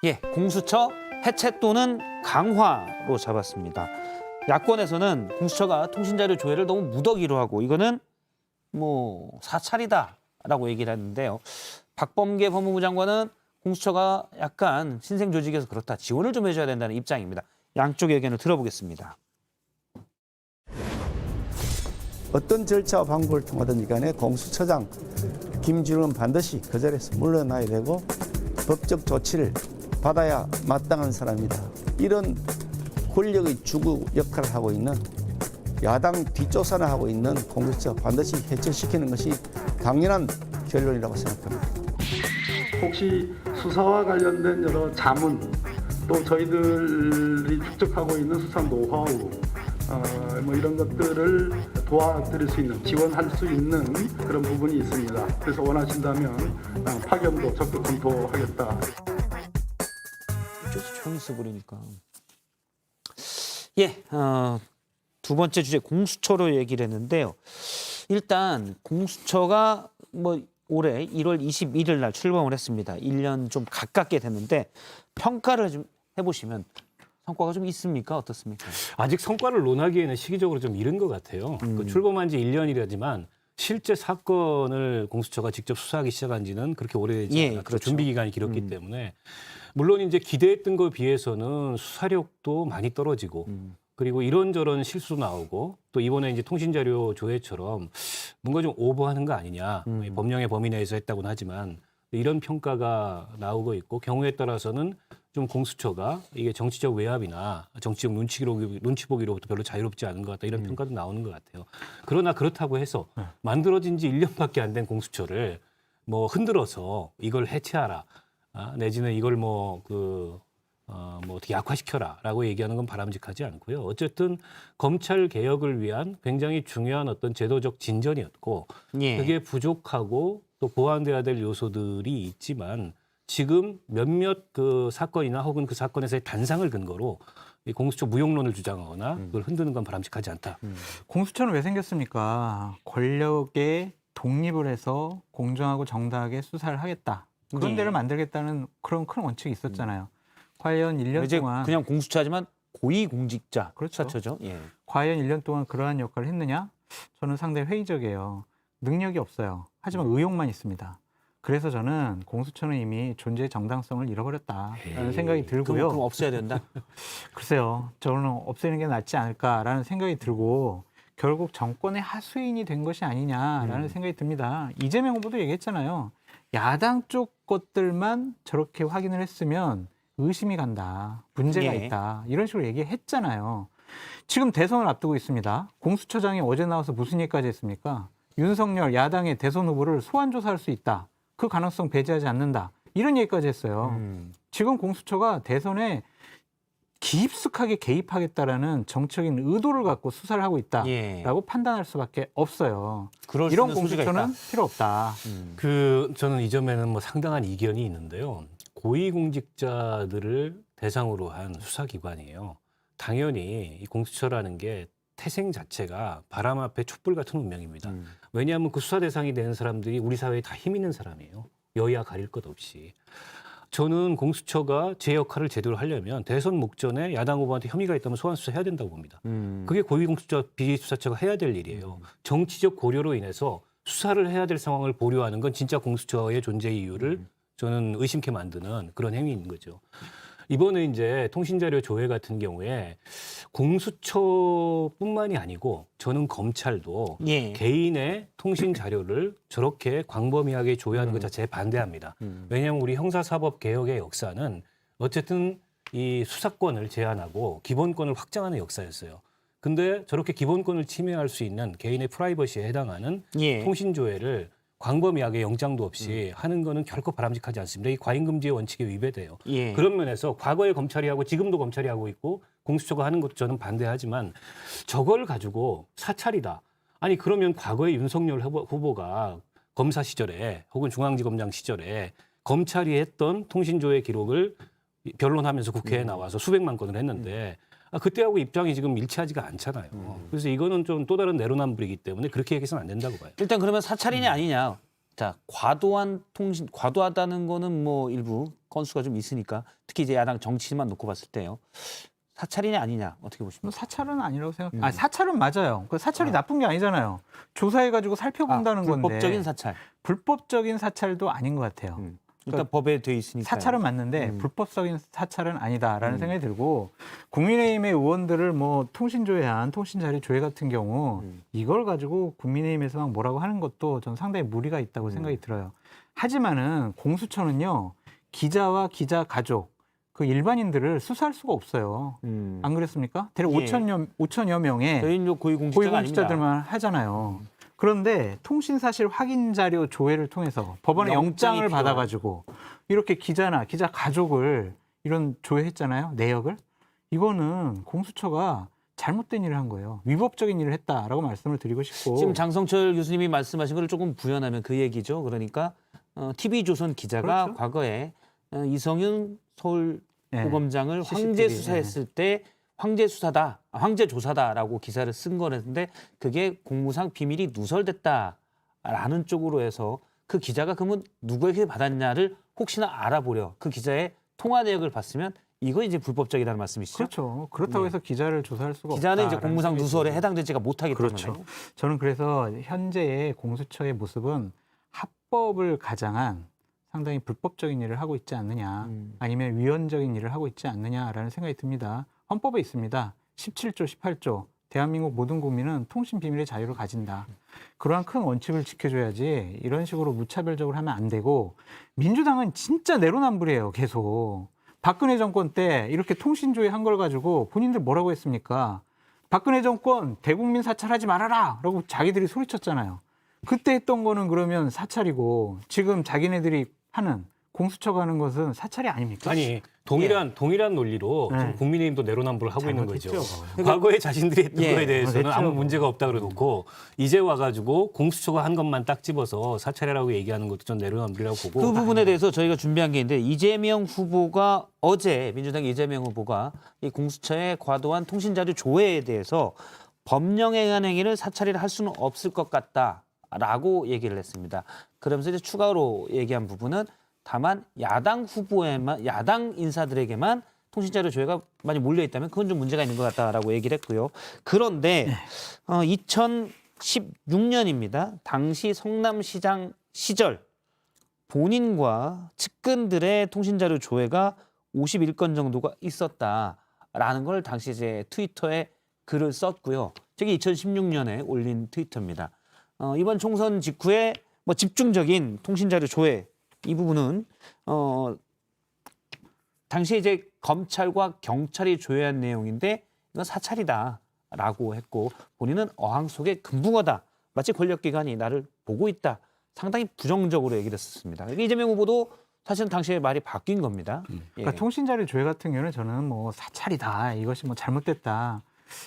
예, 공수처 해체 또는 강화로 잡았습니다. 야권에서는 공수처가 통신자료 조회를 너무 무더기로 하고 이거는 뭐 사찰이다라고 얘기를 했는데요. 박범계 법무부 장관은 공수처가 약간 신생 조직에서 그렇다, 지원을 좀 해줘야 된다는 입장입니다. 양쪽의 의견을 들어보겠습니다. 어떤 절차와 방법을 통하든지 간에 공수처장 김준호는 반드시 그 자리에서 물러나야 되고 법적 조치를 받아야 마땅한 사람이다. 이런 권력의 주구 역할을 하고 있는, 야당 뒷조사를 하고 있는 공수처 반드시 해체시키는 것이 당연한 결론이라고 생각합니다. 혹시 수사와 관련된 여러 자문, 또 저희들이 축적하고 있는 수사 노하우, 뭐 이런 것들을 도와드릴 수 있는, 지원할 수 있는 그런 부분이 있습니다. 그래서 원하신다면 파견도 적극 검토하겠다. 이쪽에서 조용히 써버리니까. 예, 두 번째 주제 공수처로 얘기를 했는데요. 일단 공수처가 뭐 올해 1월 21일 날 출범을 했습니다. 1년 좀 가깝게 됐는데 평가를 좀 해보시면 성과가 좀 있습니까? 어떻습니까? 아직 성과를 논하기에는 시기적으로 좀 이른 것 같아요. 그 출범한 지 1년이라지만 실제 사건을 공수처가 직접 수사하기 시작한 지는 그렇게 오래되지 않았죠. 그렇죠. 준비 기간이 길었기 때문에. 물론 이제 기대했던 것에 비해서는 수사력도 많이 떨어지고 그리고 이런저런 실수도 나오고 또 이번에 이제 통신자료 조회처럼 뭔가 좀 오버하는 거 아니냐. 법령의 범위 내에서 했다고는 하지만 이런 평가가 나오고 있고, 경우에 따라서는 좀 공수처가 이게 정치적 외압이나 정치적 눈치 보기로부터 별로 자유롭지 않은 것 같다, 이런 평가도 나오는 것 같아요. 그러나 그렇다고 해서 만들어진 지 1년밖에 안 된 공수처를 뭐 흔들어서 이걸 해체하라, 내지는 이걸 뭐 어떻게 약화시켜라라고 얘기하는 건 바람직하지 않고요. 어쨌든 검찰 개혁을 위한 굉장히 중요한 어떤 제도적 진전이었고, 예. 그게 부족하고 또 보완돼야 될 요소들이 있지만 지금 몇몇 그 사건이나 혹은 그 사건에서의 단상을 근거로 이 공수처 무용론을 주장하거나 그걸 흔드는 건 바람직하지 않다. 공수처는 왜 생겼습니까? 권력에 독립을 해서 공정하고 정당하게 수사를 하겠다. 그런 네. 데를 만들겠다는 그런 큰 원칙이 있었잖아요. 과연 1년 이제 동안 그냥 공수처지만 고위공직자 그렇죠. 수사처죠. 예. 과연 1년 동안 그러한 역할을 했느냐? 저는 상당히 회의적이에요. 능력이 없어요. 하지만 의욕만 있습니다. 그래서 저는 공수처는 이미 존재의 정당성을 잃어버렸다라는 생각이 들고요. 그럼 없애야 된다. 글쎄요. 저는 없애는 게 낫지 않을까라는 생각이 들고, 결국 정권의 하수인이 된 것이 아니냐라는 생각이 듭니다. 이재명 후보도 얘기했잖아요. 야당 쪽 것들만 저렇게 확인을 했으면 의심이 간다, 문제가 예. 있다, 이런 식으로 얘기했잖아요. 지금 대선을 앞두고 있습니다. 공수처장이 어제 나와서 무슨 얘기까지 했습니까? 윤석열 야당의 대선 후보를 소환 조사할 수 있다, 그 가능성 배제하지 않는다, 이런 얘기까지 했어요. 지금 공수처가 대선에 깊숙하게 개입하겠다라는 정책인 의도를 갖고 수사를 하고 있다라고 예. 판단할 수밖에 없어요. 그럴 수 이런 있는 소지가 공수처는 있다. 필요 없다. 저는 이 점에는 뭐 상당한 이견이 있는데요. 고위공직자들을 대상으로 한 수사기관이에요. 당연히 이 공수처라는 게 태생 자체가 바람 앞에 촛불 같은 운명입니다. 왜냐하면 그 수사 대상이 되는 사람들이 우리 사회에 다 힘 있는 사람이에요. 여야 가릴 것 없이. 저는 공수처가 제 역할을 제대로 하려면 대선 목전에 야당 후보한테 혐의가 있다면 소환 수사해야 된다고 봅니다. 그게 고위공수처 비수사처가 해야 될 일이에요. 정치적 고려로 인해서 수사를 해야 될 상황을 보류하는 건 진짜 공수처의 존재 이유를 저는 의심케 만드는 그런 행위인 거죠. 이번에 이제 통신자료 조회 같은 경우에 공수처뿐만이 아니고 저는 검찰도 예. 개인의 통신 자료를 저렇게 광범위하게 조회하는 것 자체에 반대합니다. 왜냐하면 우리 형사사법 개혁의 역사는 어쨌든 이 수사권을 제한하고 기본권을 확장하는 역사였어요. 근데 저렇게 기본권을 침해할 수 있는 개인의 프라이버시에 해당하는 예. 통신 조회를 광범위하게 영장도 없이 하는 거는 결코 바람직하지 않습니다. 이 과잉금지의 원칙에 위배돼요. 예. 그런 면에서 과거에 검찰이 하고 지금도 검찰이 하고 있고 공수처가 하는 것도 저는 반대하지만 저걸 가지고 사찰이다. 아니 그러면 과거에 윤석열 후보가 검사 시절에 혹은 중앙지검장 시절에 검찰이 했던 통신조회 기록을 변론하면서 국회에 나와서 수백만 건을 했는데 그때하고 입장이 지금 일치하지가 않잖아요. 그래서 이거는 좀 또 다른 내로남불이기 때문에 그렇게 얘기해서는 안 된다고 봐요. 일단 그러면 사찰이냐 아니냐 자, 과도하다는 거는 뭐 일부 건수가 좀 있으니까 특히 이제 야당 정치만 놓고 봤을 때요. 사찰이냐 아니냐 어떻게 보십니까? 뭐 사찰은 아니라고 생각. 사찰은 맞아요. 그 사찰이 나쁜 게 아니잖아요. 조사해가지고 살펴본다는 건데. 불법적인 사찰. 불법적인 사찰도 아닌 것 같아요. 일단 법에 돼 있으니까. 사찰은 맞는데 불법적인 사찰은 아니다라는 생각이 들고 국민의힘의 의원들을 뭐 통신조회한 통신자료 조회 같은 경우 이걸 가지고 국민의힘에서 막 뭐라고 하는 것도 전 상당히 무리가 있다고 생각이 들어요. 하지만은 공수처는요 기자와 기자 가족 그 일반인들을 수사할 수가 없어요. 안 그랬습니까? 대략 예. 5천여 명의 저희는 고위공직자가 아닙니다. 고위공직자들만 하잖아요. 그런데 통신사실 확인 자료 조회를 통해서 법원에 영장이 영장을 받아가지고 이렇게 기자나 기자 가족을 이런 조회했잖아요. 내역을. 이거는 공수처가 잘못된 일을 한 거예요. 위법적인 일을 했다라고 말씀을 드리고 싶고. 지금 장성철 교수님이 말씀하신 걸 조금 부연하면 그 얘기죠. 그러니까 TV조선 기자가 그렇죠. 과거에 이성윤 서울고검장을 네. 황제 CCTV, 수사했을 때 황제 수사다, 황제 조사다라고 기사를 쓴 거였는데 그게 공무상 비밀이 누설됐다라는 쪽으로 해서 그 기자가 그러면 누구에게 받았냐를 혹시나 알아보려 그 기자의 통화 내역을 봤으면 이거 이제 불법적이라는 말씀이시죠? 그렇죠. 그렇다고 네. 해서 기자를 조사할 수가 없다. 기자는 이제 공무상 누설에 해당되지가 못하기 그렇죠. 때문에 저는 그래서 현재의 공수처의 모습은 합법을 가장한 상당히 불법적인 일을 하고 있지 않느냐 아니면 위헌적인 일을 하고 있지 않느냐라는 생각이 듭니다. 헌법에 있습니다. 17조, 18조. 대한민국 모든 국민은 통신 비밀의 자유를 가진다. 그러한 큰 원칙을 지켜줘야지 이런 식으로 무차별적으로 하면 안 되고 민주당은 진짜 내로남불이에요. 계속. 박근혜 정권 때 이렇게 통신조회 한 걸 가지고 본인들 뭐라고 했습니까? 박근혜 정권 대국민 사찰하지 말아라 라고 자기들이 소리쳤잖아요. 그때 했던 거는 그러면 사찰이고 지금 자기네들이 하는 공수처가 하는 것은 사찰이 아닙니까? 아니 동일한 논리로 네. 지금 국민의힘도 내로남불을 하고 있는 거죠. 잘못했죠. 과거에 자신들이 했던 예. 거에 대해서는 그렇죠. 아무 문제가 없다 그래놓고 이제 와가지고 공수처가 한 것만 딱 집어서 사찰이라고 얘기하는 것도 전 내로남불이라고 보고 그 부분에 대해서 저희가 준비한 게 있는데 이재명 후보가 어제 민주당 이재명 후보가 이 공수처의 과도한 통신자료 조회에 대해서 법령에 의한 행위를 사찰이라 할 수는 없을 것 같다라고 얘기를 했습니다. 그러면서 이제 추가로 얘기한 부분은 다만 야당 후보에만 야당 인사들에게만 통신자료 조회가 많이 몰려 있다면 그건 좀 문제가 있는 것 같다라고 얘기를 했고요. 그런데 2016년입니다. 당시 성남시장 시절 본인과 측근들의 통신자료 조회가 51건 정도가 있었다라는 걸 당시 이제 트위터에 글을 썼고요. 저게 2016년에 올린 트위터입니다. 이번 총선 직후에 뭐 집중적인 통신자료 조회 이 부분은 당시에 이제 검찰과 경찰이 조회한 내용인데 이건 사찰이다라고 했고 본인은 어항 속의 금붕어다. 마치 권력기관이 나를 보고 있다. 상당히 부정적으로 얘기를 했었습니다. 이재명 후보도 사실은 당시에 말이 바뀐 겁니다. 그러니까 통신자료 조회 같은 경우는 저는 뭐 사찰이다. 이것이 뭐 잘못됐다.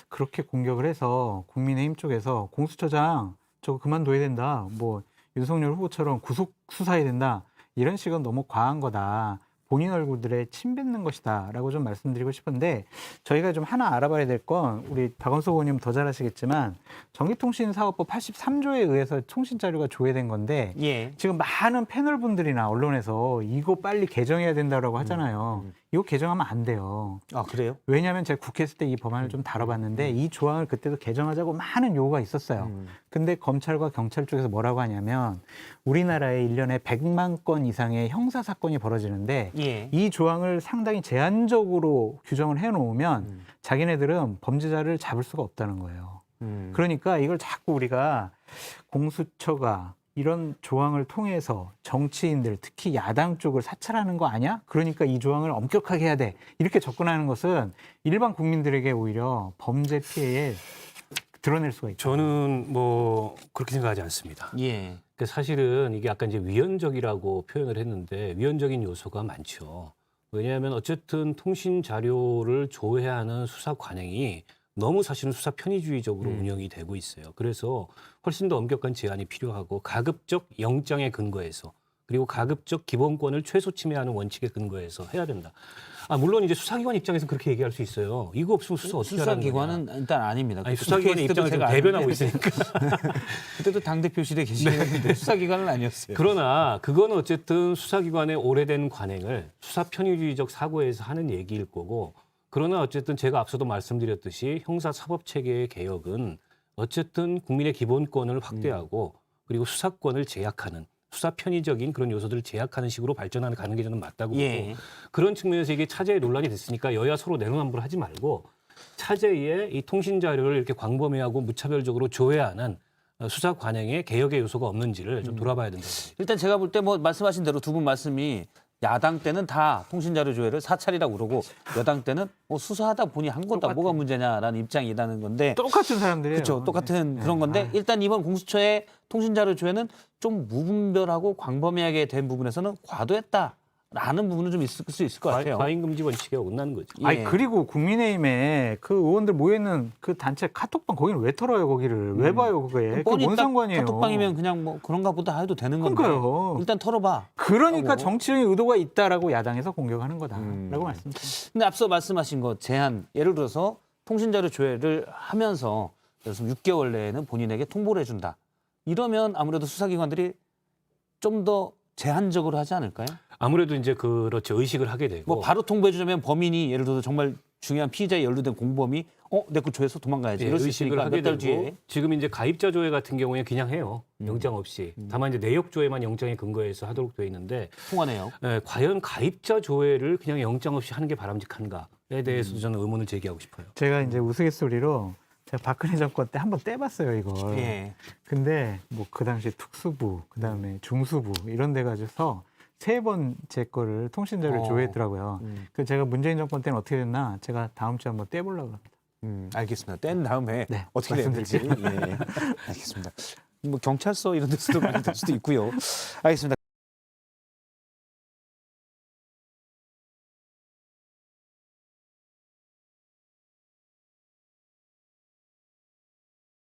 그렇게 공격을 해서 국민의힘 쪽에서 공수처장 저거 그만둬야 된다. 뭐 윤석열 후보처럼 구속 수사해야 된다. 이런 식은 너무 과한 거다. 본인 얼굴들에 침 뱉는 것이다. 라고 좀 말씀드리고 싶은데 저희가 좀 하나 알아봐야 될 건 우리 박원석 의원님 더 잘 아시겠지만 전기통신사업법 83조에 의해서 통신자료가 조회된 건데 예. 지금 많은 패널분들이나 언론에서 이거 빨리 개정해야 된다라고 하잖아요. 이거 개정하면 안 돼요. 아 그래요? 왜냐하면 제가 국회 있을 때 이 법안을 좀 다뤄봤는데 이 조항을 그때도 개정하자고 많은 요구가 있었어요. 근데 검찰과 경찰 쪽에서 뭐라고 하냐면 우리나라에 1년에 100만 건 이상의 형사사건이 벌어지는데 예. 이 조항을 상당히 제한적으로 규정을 해놓으면 자기네들은 범죄자를 잡을 수가 없다는 거예요. 그러니까 이걸 자꾸 우리가 공수처가 이런 조항을 통해서 정치인들 특히 야당 쪽을 사찰하는 거 아니야? 그러니까 이 조항을 엄격하게 해야 돼. 이렇게 접근하는 것은 일반 국민들에게 오히려 범죄 피해에 드러낼 수가 있죠. 저는 뭐 그렇게 생각하지 않습니다. 예. 그 사실은 이게 아까 이제 위헌적이라고 표현을 했는데 위헌적인 요소가 많죠. 왜냐하면 어쨌든 통신 자료를 조회하는 수사 관행이 너무 사실은 수사 편의주의적으로 운영이 되고 있어요. 그래서 훨씬 더 엄격한 제한이 필요하고 가급적 영장에 근거해서 그리고 가급적 기본권을 최소 침해하는 원칙에 근거해서 해야 된다. 물론 이제 수사기관 입장에서 그렇게 얘기할 수 있어요. 이거 없으면 수사 어떻게 하라는 거냐. 수사기관은 일단 아닙니다. 아니, 수사기관의 입장을 지금 대변하고 있으니까. 그때도 당대표실에 계시는데 수사기관은 아니었어요. 그러나 그건 어쨌든 수사기관의 오래된 관행을 수사 편의주의적 사고에서 하는 얘기일 거고, 그러나 어쨌든 제가 앞서도 말씀드렸듯이 형사사법체계의 개혁은 어쨌든 국민의 기본권을 확대하고 그리고 수사권을 제약하는, 수사 편의적인 그런 요소들을 제약하는 식으로 발전하는 가는 게 저는 맞다고 보고, 예. 그런 측면에서 이게 차제에 논란이 됐으니까 여야 서로 내로남불 하지 말고 차제에 이 통신 자료를 이렇게 광범위하고 무차별적으로 조회하는 수사 관행에 개혁의 요소가 없는지를 좀 돌아봐야 된다고 봅니다. 일단 제가 볼 때 뭐 말씀하신 대로 두 분 말씀이 야당 때는 다 통신자료 조회를 사찰이라고 그러고 여당 때는 뭐 수사하다 보니 한 거다 뭐가 문제냐라는 입장이라는 건데 똑같은 사람들이에요. 그렇죠. 똑같은 네. 그런 건데 일단 이번 공수처의 통신자료 조회는 좀 무분별하고 광범위하게 된 부분에서는 과도했다라는 부분은 좀 있을 수 있을 것 같아요. 과잉금지 원칙에 어긋나는 거죠. 예. 아니 그리고 국민의힘에 그 의원들 모여 있는 그 단체 카톡방 거기는 왜 털어요 거기를 왜 봐요 그거에 그게 뻔히 뭔 딱 상관이에요? 카톡방이면 그냥 뭐 그런가 보다 해도 되는 건데 그러니까요. 일단 털어봐. 그러니까 하고. 정치적인 의도가 있다라고 야당에서 공격하는 거다라고 말씀드립니다. 근데 앞서 말씀하신 거 제한 예를 들어서 통신자료 조회를 하면서 예를 들어서 6개월 내에는 본인에게 통보를 해준다. 이러면 아무래도 수사기관들이 좀 더 제한적으로 하지 않을까요? 아무래도 이제 그렇죠. 의식을 하게 되고. 뭐 바로 통보해주자면 범인이 예를 들어서 정말 중요한 피의자에 연루된 공범이 내 거 조회해서 도망가야지. 예, 이럴 수 의식을 있으니까 하게 몇 달 되고 뒤에. 지금 이제 가입자 조회 같은 경우에 그냥 해요. 영장 없이. 다만 이제 내역 조회만 영장에 근거해서 하도록 되어 있는데 통화네요. 과연 가입자 조회를 그냥 영장 없이 하는 게 바람직한가에 대해서도 저는 의문을 제기하고 싶어요. 제가 이제 우스갯소리로 제가 박근혜 정권 때 한번 떼봤어요 이걸. 예. 근데 뭐 그 당시 특수부, 그다음에 중수부 이런 데 가져서 3번 제 거를 통신자료를 조회했더라고요. 그 제가 문재인 정권 때는 어떻게 됐나 제가 다음 주에 한번 떼보려고 합니다. 알겠습니다. 뗀 다음에 네, 어떻게 돼야 될지. 예. 알겠습니다. 뭐 경찰서 이런 데서도 많이 될 수도 있고요. 알겠습니다.